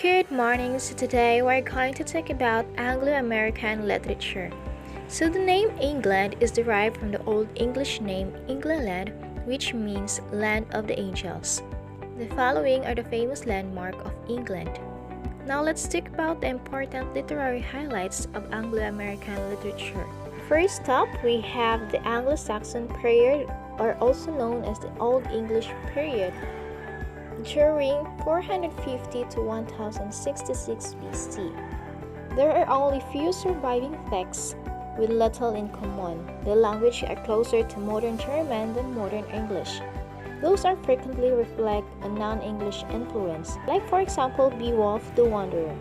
Good morning. So today we're going to talk about Anglo-American literature. So the name England is derived from the Old English name England, which means land of the angels. The following are the famous landmarks of England. Now let's talk about the important literary highlights of Anglo-American literature. First up, we have the Anglo-Saxon Period, or also known as the Old English Period, during 450 to 1066 BC. There are only few surviving texts with little in common. The languages are closer to modern German than modern English. Those are frequently reflect a non-English influence, like for example Beowulf the Wanderer.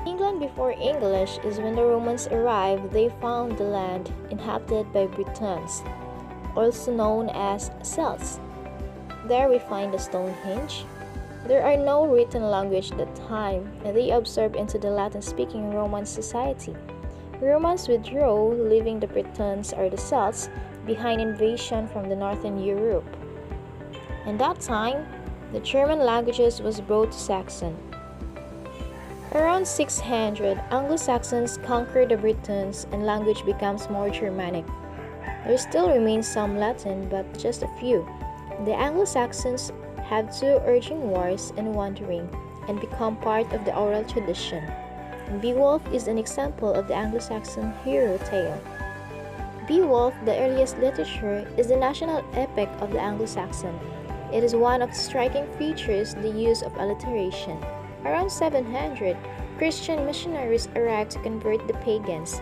England before English is when the Romans arrived. They found the land inhabited by Britons, also known as Celts. There we find the Stonehenge. There are no written language at that time, and they absorbed into the Latin-speaking Roman society. Romans withdrew, leaving the Britons or the Celts behind invasion from the northern Europe. In that time, the German languages was brought to Saxon. Around 600, Anglo-Saxons conquered the Britons and language becomes more Germanic. There still remains some Latin, but just a few. The Anglo-Saxons have two urging wars and wandering and become part of the oral tradition. Beowulf is an example of the Anglo-Saxon hero tale. Beowulf, the earliest literature, is the national epic of the Anglo-Saxon. It is one of the striking features the use of alliteration. Around 700, Christian missionaries arrived to convert the pagans.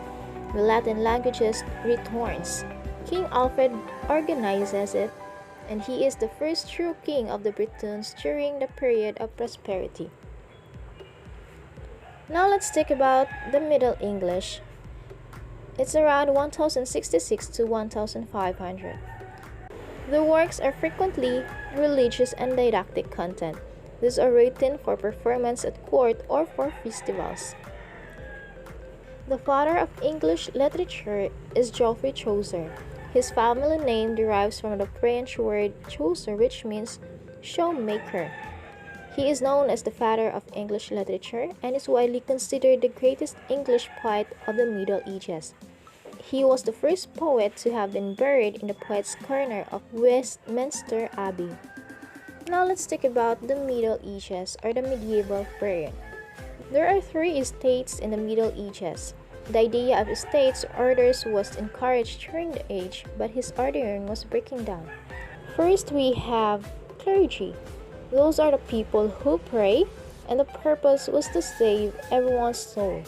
The Latin languages returns. King Alfred organizes it, and he is the first true king of the Britons during the period of prosperity. Now let's talk about the Middle English. It's around 1066 to 1500. The works are frequently religious and didactic content. These are written for performance at court or for festivals. The father of English literature is Geoffrey Chaucer. His family name derives from the French word chaucer, which means showmaker. He is known as the father of English literature and is widely considered the greatest English poet of the Middle Ages. He was the first poet to have been buried in the Poets' Corner of Westminster Abbey. Now let's talk about the Middle Ages or the medieval period. There are three estates in the Middle Ages. The idea of estates orders was encouraged during the age, but his ordering was breaking down. First, we have clergy. Those are the people who pray, and the purpose was to save everyone's soul.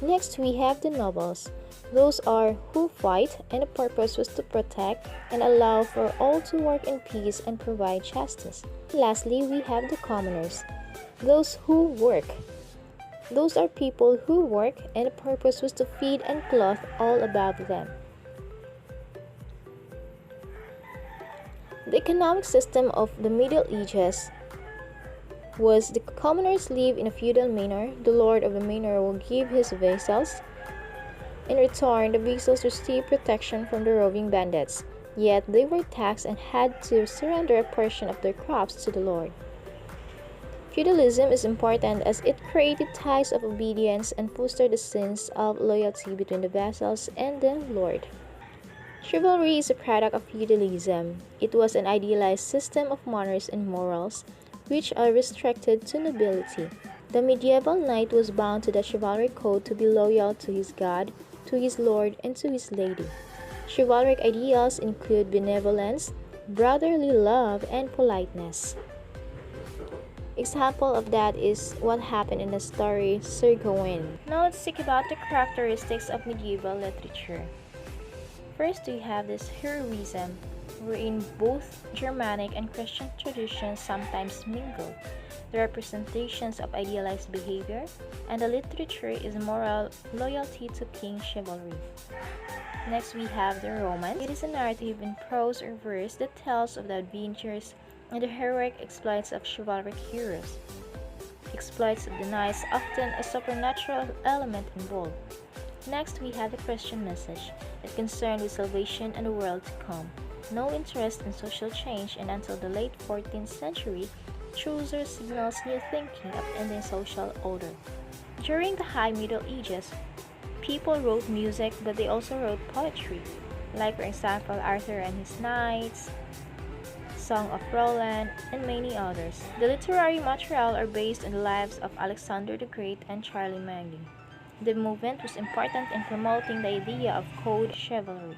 Next, we have the nobles. Those are who fight, and the purpose was to protect and allow for all to work in peace and provide justice. Lastly, we have the commoners. Those who work. Those are people who work, and the purpose was to feed and clothe all above them. The economic system of the Middle Ages was the commoners live in a feudal manor. The lord of the manor will give his vassals. In return, the vassals received protection from the roving bandits, yet they were taxed and had to surrender a portion of their crops to the lord. Feudalism is important as it created ties of obedience and fostered a sense of loyalty between the vassals and the lord. Chivalry is a product of feudalism. It was an idealized system of manners and morals, which are restricted to nobility. The medieval knight was bound to the chivalric code to be loyal to his god, to his lord, and to his lady. Chivalric ideals include benevolence, brotherly love, and politeness. Example of that is what happened in the story Sir Gawain. Now let's talk about the characteristics of medieval literature. First, we have this heroism, wherein both Germanic and Christian traditions sometimes mingle. The representations of idealized behavior, and the literature is moral loyalty to king chivalry. Next, we have the romance. It is a narrative in prose or verse that tells of the adventures and the heroic exploits of chivalric heroes. Exploits of the knights often a supernatural element involved. Next, we have the Christian message. It concerned with salvation and the world to come. No interest in social change, and until the late 14th century, Chaucer signals new thinking upending social order. During the High Middle Ages, people wrote music, but they also wrote poetry, like for example Arthur and his Knights, Song of Roland, and many others. The literary material are based on the lives of Alexander the Great and Charlie Magny. The movement was important in promoting the idea of court chivalry.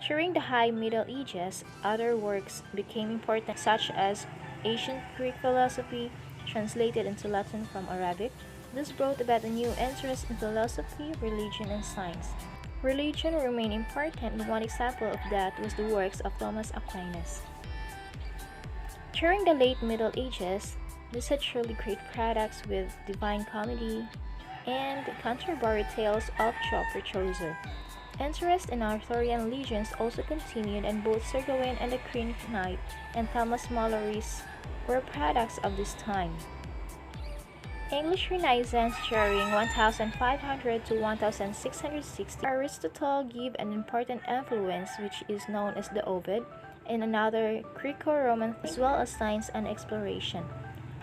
During the High Middle Ages, other works became important, such as ancient Greek philosophy, translated into Latin from Arabic. This brought about a new interest in philosophy, religion, and science. Religion remained important, and one example of that was the works of Thomas Aquinas. During the late Middle Ages, this had truly great products with Divine Comedy and Canterbury Tales of Chaucer. Interest in Arthurian legends also continued, and both Sir Gawain and the Green Knight and Thomas Malory's were products of this time. English Renaissance during 1500 to 1660, Aristotle gave an important influence which is known as the Ovid, and another Greco-Roman, as well as science and exploration.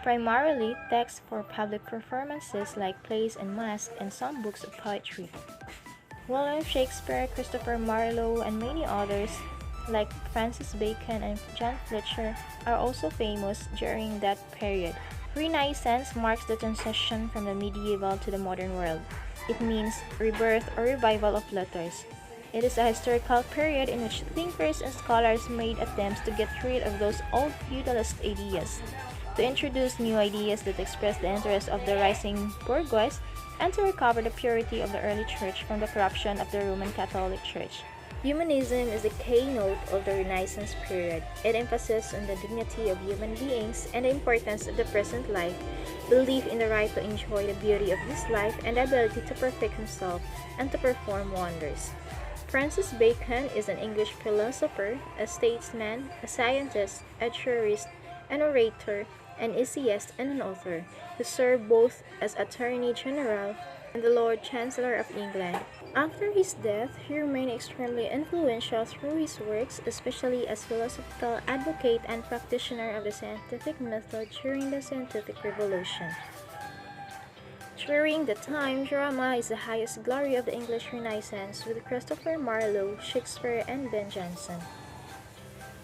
Primarily texts for public performances like plays and masques, and some books of poetry. William Shakespeare, Christopher Marlowe, and many others like Francis Bacon and John Fletcher are also famous during that period. Renaissance marks the transition from the medieval to the modern world. It means rebirth or revival of letters. It is a historical period in which thinkers and scholars made attempts to get rid of those old feudalist ideas, to introduce new ideas that express the interests of the rising bourgeois, and to recover the purity of the early church from the corruption of the Roman Catholic Church. Humanism is the keynote of the Renaissance period. It emphasizes on the dignity of human beings and the importance of the present life, belief in the right to enjoy the beauty of this life, and the ability to perfect himself and to perform wonders. Francis Bacon is an English philosopher, a statesman, a scientist, a jurist, an orator, an essayist, and an author, who served both as Attorney General and the Lord Chancellor of England. After his death, he remained extremely influential through his works, especially as philosophical advocate and practitioner of the scientific method during the scientific revolution. During the time, drama is the highest glory of the English Renaissance, with Christopher Marlowe, Shakespeare, and Ben Jonson.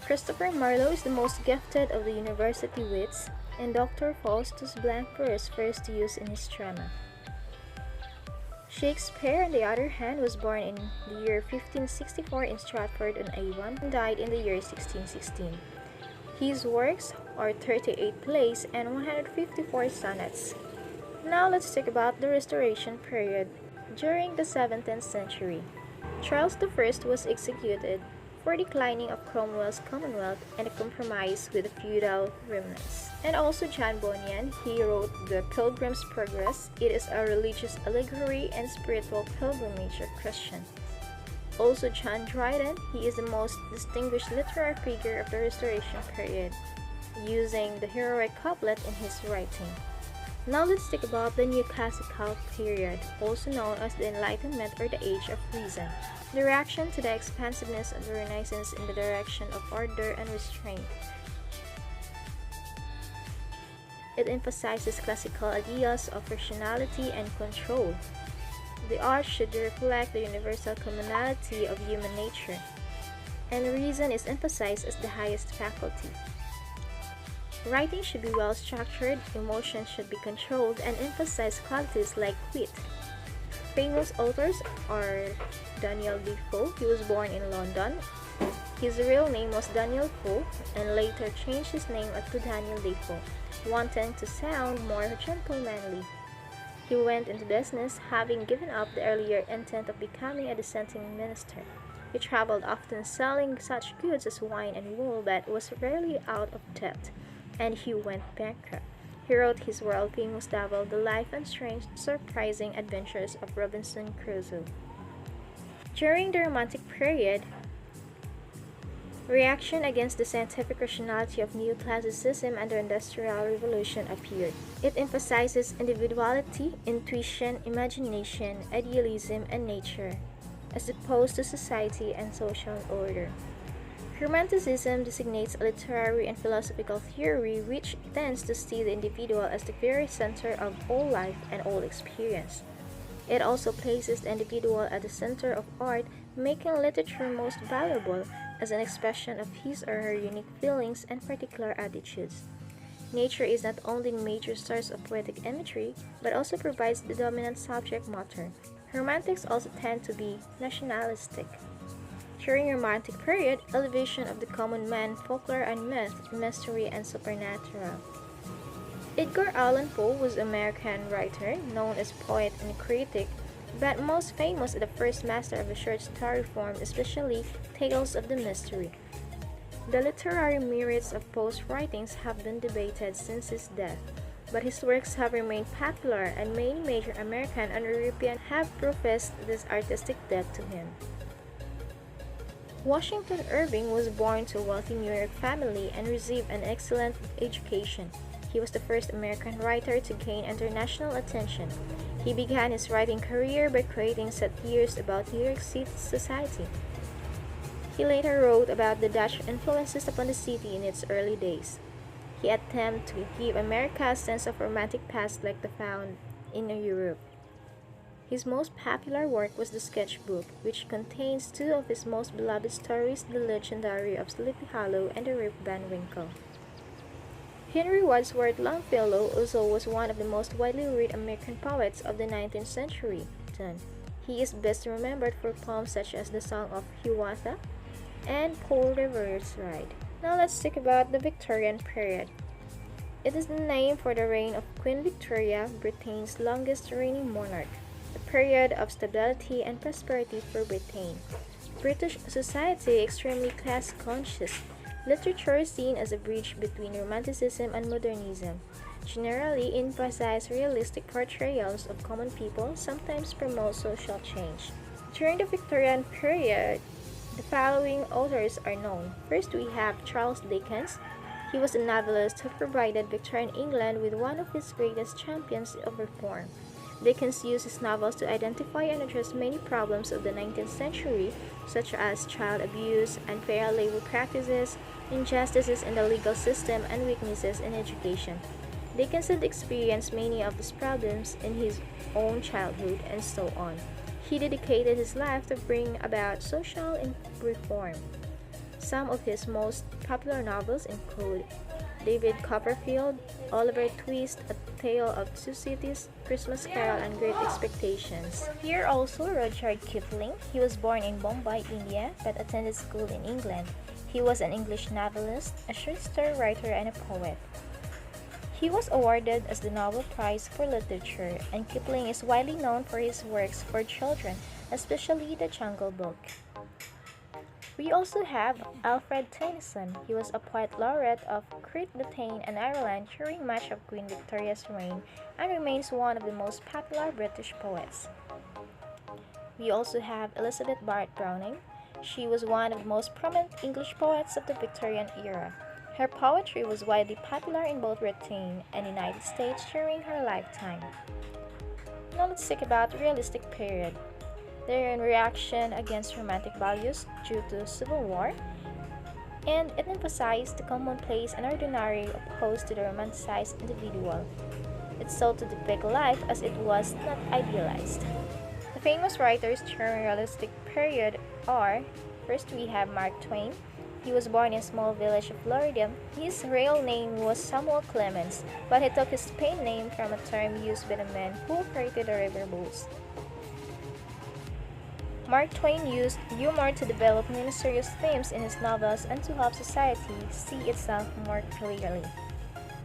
Christopher Marlowe is the most gifted of the university wits, and Dr. Faustus blank verse first used in his drama. Shakespeare, on the other hand, was born in the year 1564 in Stratford-on-Avon and died in the year 1616. His works are 38 plays and 154 sonnets. Now let's talk about the Restoration period. During the 17th century, Charles I was executed for declining of Cromwell's Commonwealth and a compromise with the feudal remnants. And also John Bunyan, he wrote The Pilgrim's Progress. It is a religious allegory and spiritual pilgrimage of Christians. Also John Dryden, he is the most distinguished literary figure of the Restoration period, using the heroic couplet in his writing. Now let's talk about the Neoclassical Period, also known as the Enlightenment or the Age of Reason. The reaction to the expansiveness of the Renaissance in the direction of order and restraint. It emphasizes classical ideas of rationality and control. The art should reflect the universal commonality of human nature, and reason is emphasized as the highest faculty. Writing should be well structured, emotions should be controlled, and emphasize qualities like wit. Famous authors are Daniel Defoe. He was born in London. His real name was Daniel Foe, and later changed his name to Daniel Defoe, wanting to sound more gentlemanly. He went into business, having given up the earlier intent of becoming a dissenting minister. He traveled often selling such goods as wine and wool, but was rarely out of debt, and he went bankrupt. He wrote his world-famous novel, The Life and Strange, Surprising Adventures of Robinson Crusoe. During the Romantic period, reaction against the scientific rationality of neoclassicism and the Industrial Revolution appeared. It emphasizes individuality, intuition, imagination, idealism, and nature, as opposed to society and social order. Romanticism designates a literary and philosophical theory which tends to see the individual as the very center of all life and all experience. It also places the individual at the center of art, making literature most valuable as an expression of his or her unique feelings and particular attitudes. Nature is not only the major source of poetic imagery, but also provides the dominant subject matter. Romantics also tend to be nationalistic. During Romantic period, elevation of the common man, folklore and myth, mystery and supernatural. Edgar Allan Poe was an American writer, known as poet and critic, but most famous as the first master of the short story form, especially tales of the mystery. The literary merits of Poe's writings have been debated since his death, but his works have remained popular and many major American and European have professed this artistic debt to him. Washington Irving was born to a wealthy New York family and received an excellent education. He was the first American writer to gain international attention. He began his writing career by creating satires about New York City society. He later wrote about the Dutch influences upon the city in its early days. He attempted to give America a sense of romantic past like the found in Europe. His most popular work was the Sketchbook, which contains two of his most beloved stories, The Legendary of Sleepy Hollow and The Rip Van Winkle. Henry Wadsworth Longfellow also was one of the most widely read American poets of the 19th century. He is best remembered for poems such as The Song of Hiawatha and Poor River's Ride. Now let's talk about the Victorian period. It is the name for the reign of Queen Victoria, Britain's longest reigning monarch, a period of stability and prosperity for Britain. British society extremely class-conscious. Literature is seen as a bridge between Romanticism and Modernism. Generally emphasize realistic portrayals of common people, sometimes promote social change. During the Victorian period, the following authors are known. First, we have Charles Dickens. He was a novelist who provided Victorian England with one of its greatest champions of reform. Dickens used his novels to identify and address many problems of the 19th century, such as child abuse, unfair labor practices, injustices in the legal system, and weaknesses in education. Dickens had experienced many of these problems in his own childhood, and so on. He dedicated his life to bring about social reform. Some of his most popular novels include David Copperfield, Oliver Twist, A Tale of Two Cities, Christmas Carol, and Great Expectations. Here also Rudyard Kipling. He was born in Bombay, India, but attended school in England. He was an English novelist, a short story writer, and a poet. He was awarded as the Nobel Prize for Literature, and Kipling is widely known for his works for children, especially The Jungle Book. We also have Alfred Tennyson. He was a poet laureate of Great Britain and Ireland during much of Queen Victoria's reign and remains one of the most popular British poets. We also have Elizabeth Barrett Browning. She was one of the most prominent English poets of the Victorian era. Her poetry was widely popular in both Britain and the United States during her lifetime. Now let's talk about the realistic period. They are in reaction against romantic values due to civil war, and it emphasized the commonplace and ordinary opposed to the romanticized individual. It sought to depict life as it was, not idealized. The famous writers during realistic period are, first we have Mark Twain. He was born in a small village of Florida. His real name was Samuel Clemens, but he took his pen name from a term used by the men who created the riverboats. Mark Twain used humor to develop many serious themes in his novels and to help society see itself more clearly.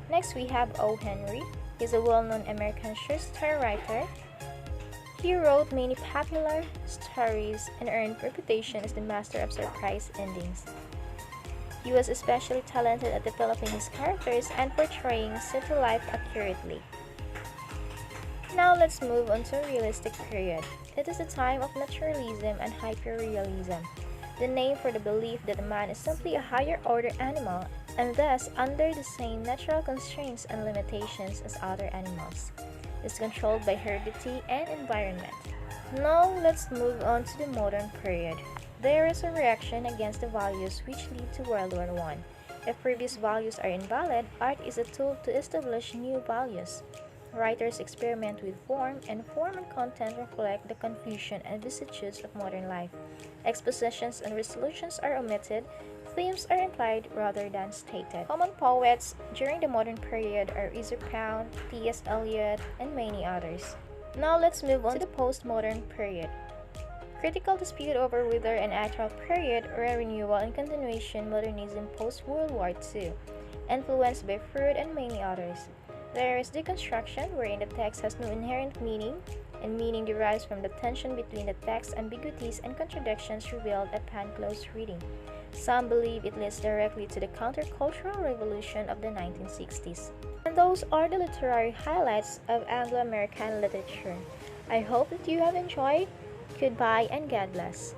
Next, we have O. Henry. He's a well-known American short story writer. He wrote many popular stories and earned reputation as the master of surprise endings. He was especially talented at developing his characters and portraying city life accurately. Now let's move on to realistic period. It is a time of naturalism and hyperrealism, the name for the belief that a man is simply a higher order animal and thus under the same natural constraints and limitations as other animals. It is controlled by heredity and environment. Now let's move on to the modern period. There is a reaction against the values which lead to World War I. If previous values are invalid, art is a tool to establish new values. Writers experiment with form, and form and content reflect the confusion and vicissitudes of modern life. Expositions and resolutions are omitted, themes are implied rather than stated. Common poets during the modern period are Ezra Pound, T.S. Eliot, and many others. Now let's move on to the postmodern period. Critical dispute over whether an actual period or a renewal and continuation modernism post-World War II, influenced by Freud and many others. There is deconstruction, wherein the text has no inherent meaning, and meaning derives from the tension between the text's ambiguities and contradictions revealed upon close reading. Some believe it leads directly to the countercultural revolution of the 1960s. And those are the literary highlights of Anglo-American literature. I hope that you have enjoyed. Goodbye and God bless.